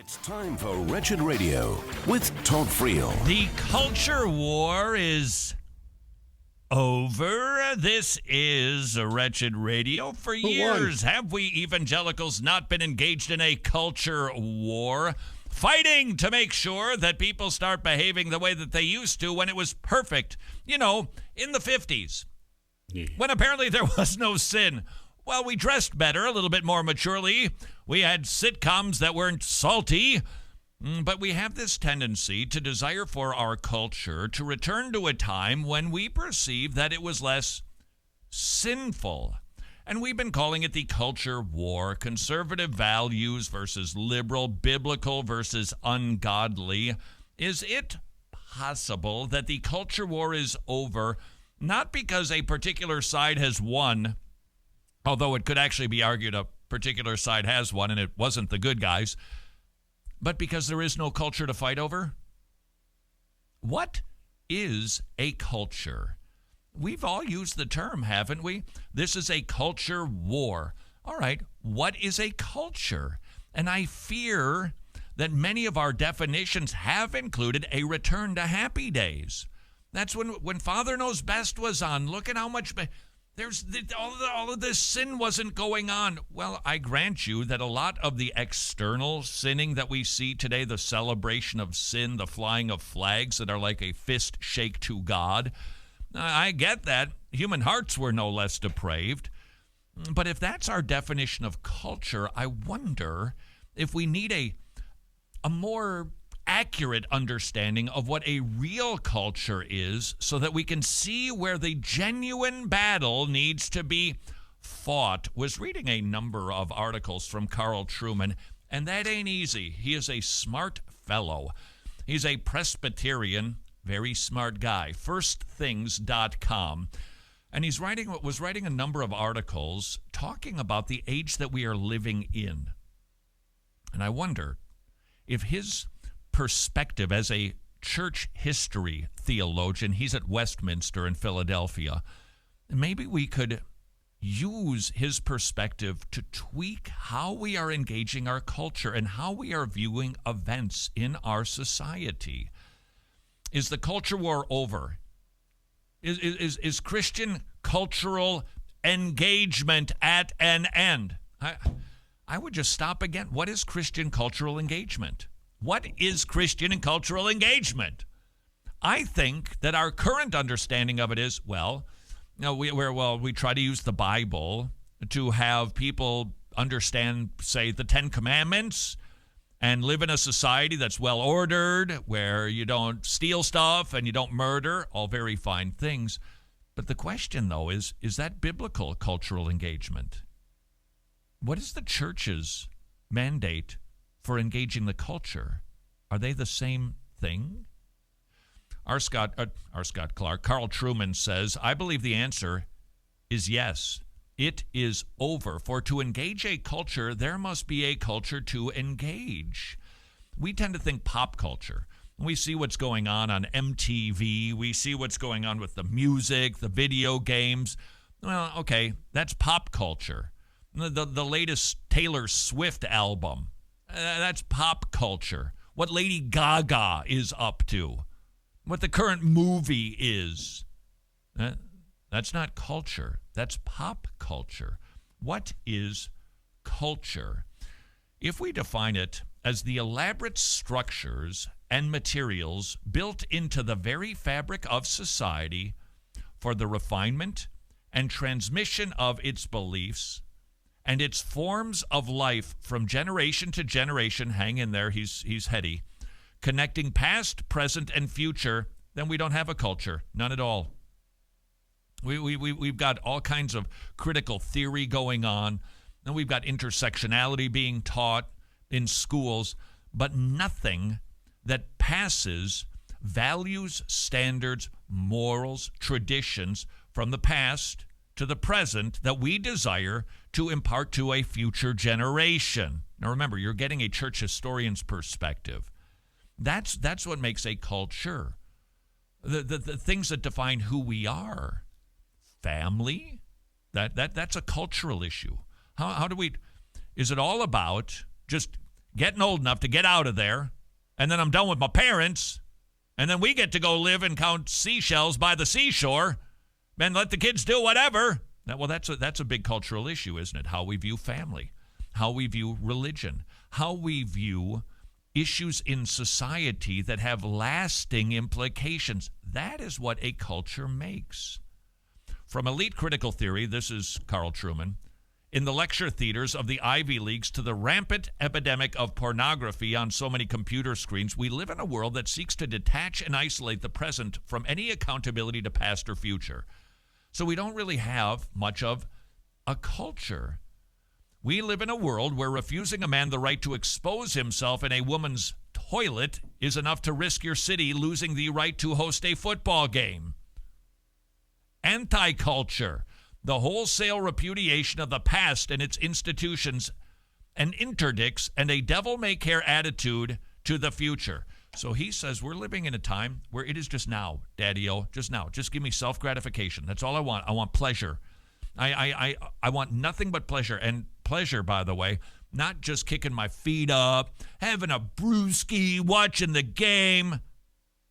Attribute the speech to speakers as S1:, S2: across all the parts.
S1: It's time for Wretched Radio with Todd Friel.
S2: The culture war is over. This is a Wretched Radio. For years, have we evangelicals not been engaged in a culture war? Fighting to make sure that people start behaving the way that they used to when it was perfect. You know, in the 50s, when apparently there was no sin. Well, we dressed better, a little bit more maturely. We had sitcoms that weren't salty. But we have this tendency to desire for our culture to return to a time when we perceived that it was less sinful. And we've been calling it the culture war, conservative values versus liberal, biblical versus ungodly. Is it possible that the culture war is over, not because a particular side has won, although it could actually be argued a particular side has won and it wasn't the good guys, but because there is no culture to fight over? What is a culture? We've all used the term, haven't we? This is a culture war. All right, what is a culture? And I fear that many of our definitions have included a return to happy days. That's when Father Knows Best was on. Look at how much... all of this sin wasn't going on. Well, I grant you that a lot of the external sinning that we see today, the celebration of sin, the flying of flags that are like a fist shake to God, I get that. Human hearts were no less depraved. But if that's our definition of culture, I wonder if we need a more accurate understanding of what a real culture is so that we can see where the genuine battle needs to be fought. Was reading a number of articles from Carl Trueman, and that ain't easy. He is a smart fellow. He's a Presbyterian, very smart guy. Firstthings.com. And was writing a number of articles talking about the age that we are living in. And I wonder if his perspective as a church history theologian, he's at Westminster in Philadelphia, maybe we could use his perspective to tweak how we are engaging our culture and how we are viewing events in our society. Is the culture war over? Is Christian cultural engagement at an end? I would just stop again. What is Christian cultural engagement? What is Christian and cultural engagement? I think that our current understanding of it is, we try to use the Bible to have people understand, say, the Ten Commandments and live in a society that's well-ordered, where you don't steal stuff and you don't murder, all very fine things. But the question, though, is that biblical cultural engagement? What is the church's mandate for engaging the culture? Are they the same thing? Carl Trueman says, I believe the answer is yes. It is over. For to engage a culture, there must be a culture to engage. We tend to think pop culture. We see what's going on MTV. We see what's going on with the music, the video games. Well, okay, that's pop culture. The latest Taylor Swift album, that's pop culture. What Lady Gaga is up to, what the current movie is, that's not culture. That's pop culture. What is culture? If we define it as the elaborate structures and materials built into the very fabric of society for the refinement and transmission of its beliefs and its forms of life from generation to generation, hang in there, he's heady, connecting past, present, and future, then we don't have a culture. None at all. We've got all kinds of critical theory going on, and we've got intersectionality being taught in schools, but nothing that passes values, standards, morals, traditions from the past to the present that we desire to impart to a future generation. Now remember, you're getting a church historian's perspective. That's what makes a culture. The things that define who we are. Family, that's a cultural issue. How do we, is it all about just getting old enough to get out of there, and then I'm done with my parents, and then we get to go live and count seashells by the seashore, and let the kids do whatever. Well, that's a big cultural issue, isn't it? How we view family, how we view religion, how we view issues in society that have lasting implications. That is what a culture makes. From elite critical theory, this is Carl Trueman, in the lecture theaters of the Ivy Leagues to the rampant epidemic of pornography on so many computer screens, we live in a world that seeks to detach and isolate the present from any accountability to past or future. So we don't really have much of a culture. We live in a world where refusing a man the right to expose himself in a woman's toilet is enough to risk your city losing the right to host a football game. Anti-culture, the wholesale repudiation of the past and its institutions, and interdicts, and a devil-may-care attitude to the future. So he says we're living in a time where it is just now, Daddy-o, just now. Just give me self-gratification. That's all I want. I want pleasure. I want nothing but pleasure. And pleasure, by the way, not just kicking my feet up, having a brewski, watching the game.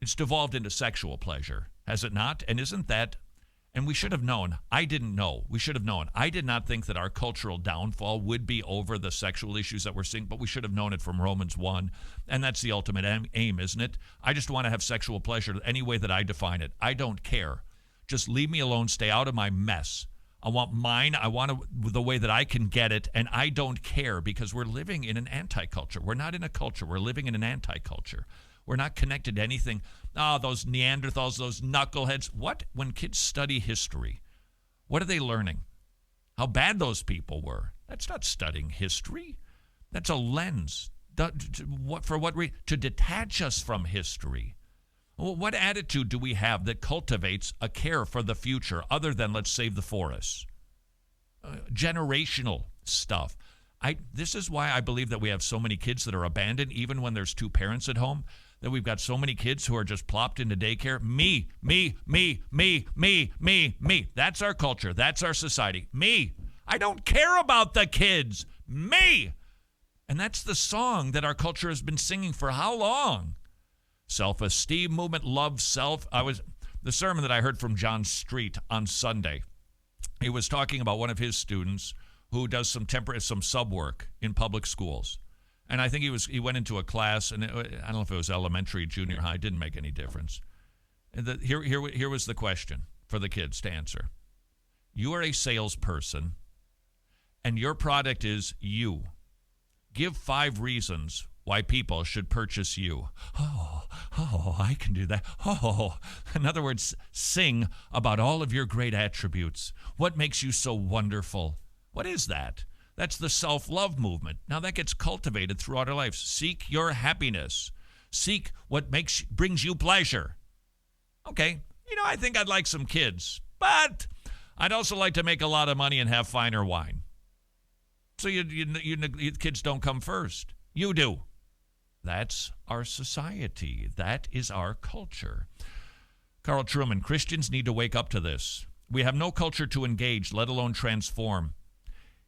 S2: It's devolved into sexual pleasure, has it not? And isn't that... And we should have known. I didn't know. We should have known. I did not think that our cultural downfall would be over the sexual issues that we're seeing, but we should have known it from Romans 1. And that's the ultimate aim, isn't it? I just want to have sexual pleasure any way that I define it. I don't care. Just leave me alone. Stay out of my mess. I want mine. I want the way that I can get it, and I don't care because we're living in an anti-culture. We're not in a culture. We're living in an anti-culture. We're not connected to anything. Those Neanderthals, those knuckleheads. What? When kids study history, what are they learning? How bad those people were. That's not studying history. That's a lens. For what reason? To detach us from history. Well, what attitude do we have that cultivates a care for the future other than let's save the forests? Generational stuff. This is why I believe that we have so many kids that are abandoned, even when there's two parents at home, that we've got so many kids who are just plopped into daycare. Me. That's our culture. That's our society. Me. I don't care about the kids. Me. And that's the song that our culture has been singing for how long? Self-esteem movement, love self. The sermon that I heard from John Street on Sunday, he was talking about one of his students who does some sub work in public schools. And I think he went into a class, and I don't know if it was elementary, junior high, didn't make any difference. And here was the question for the kids to answer. You are a salesperson, and your product is you. Give 5 reasons why people should purchase you. Oh, I can do that. Oh, in other words, sing about all of your great attributes. What makes you so wonderful? What is that? That's the self-love movement. Now that gets cultivated throughout our lives. Seek your happiness. Seek what brings you pleasure. Okay, I think I'd like some kids, but I'd also like to make a lot of money and have finer wine. So your kids don't come first. You do. That's our society. That is our culture. Carl Trueman, Christians need to wake up to this. We have no culture to engage, let alone transform.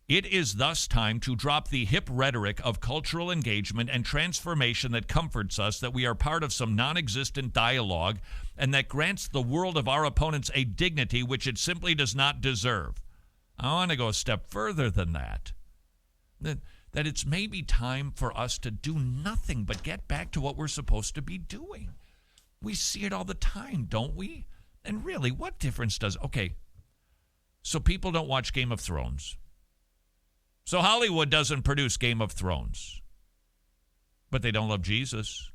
S2: It is thus time to drop the hip rhetoric of cultural engagement and transformation that comforts us that we are part of some non-existent dialogue and that grants the world of our opponents a dignity which it simply does not deserve. I want to go a step further than that. That it's maybe time for us to do nothing but get back to what we're supposed to be doing. We see it all the time, don't we? And really, what difference does... Okay, so people don't watch Game of Thrones. So Hollywood doesn't produce Game of Thrones. But they don't love Jesus.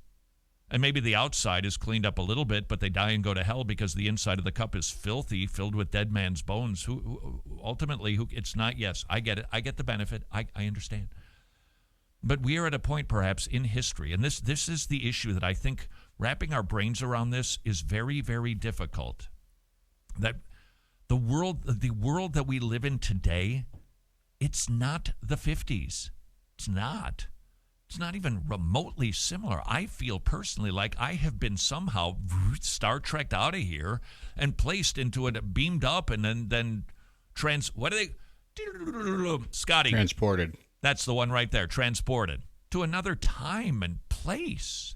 S2: And maybe the outside is cleaned up a little bit, but they die and go to hell because the inside of the cup is filthy, filled with dead man's bones. Ultimately, it's not, yes, I get it. I get the benefit. I understand. But we are at a point perhaps in history, and this is the issue that I think wrapping our brains around this is very, very difficult. That the world that we live in today, it's not the 50s. It's not. It's not even remotely similar. I feel personally like I have been somehow Star Trek'd out of here and placed into it, beamed up, and then what are they? Scotty.
S3: Transported.
S2: That's the one right there, transported. to another time and place.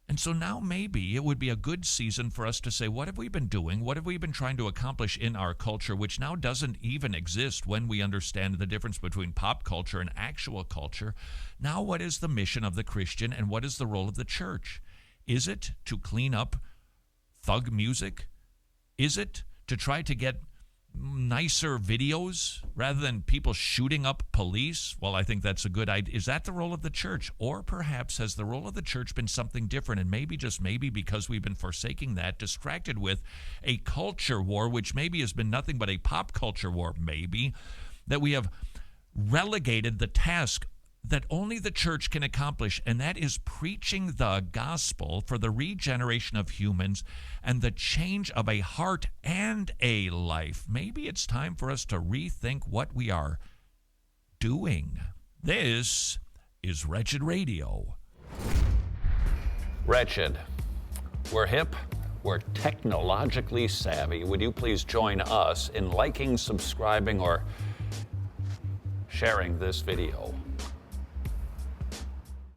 S2: And so now maybe it would be a good season for us to say, what have we been doing? What have we been trying to accomplish in our culture, which now doesn't even exist when we understand the difference between pop culture and actual culture? Now, what is the mission of the Christian and what is the role of the church? Is it to clean up thug music? Is it to try to get nicer videos rather than people shooting up police? Well, I think that's a good idea. Is that the role of the church? Or perhaps has the role of the church been something different? And maybe, just maybe, because we've been forsaking that, distracted with a culture war, which maybe has been nothing but a pop culture war, maybe, that we have relegated the task that only the church can accomplish, and that is preaching the gospel for the regeneration of humans and the change of a heart and a life. Maybe it's time for us to rethink what we are doing. This is Wretched Radio.
S3: Wretched. We're hip. We're technologically savvy. Would you please join us in liking, subscribing, or sharing this video?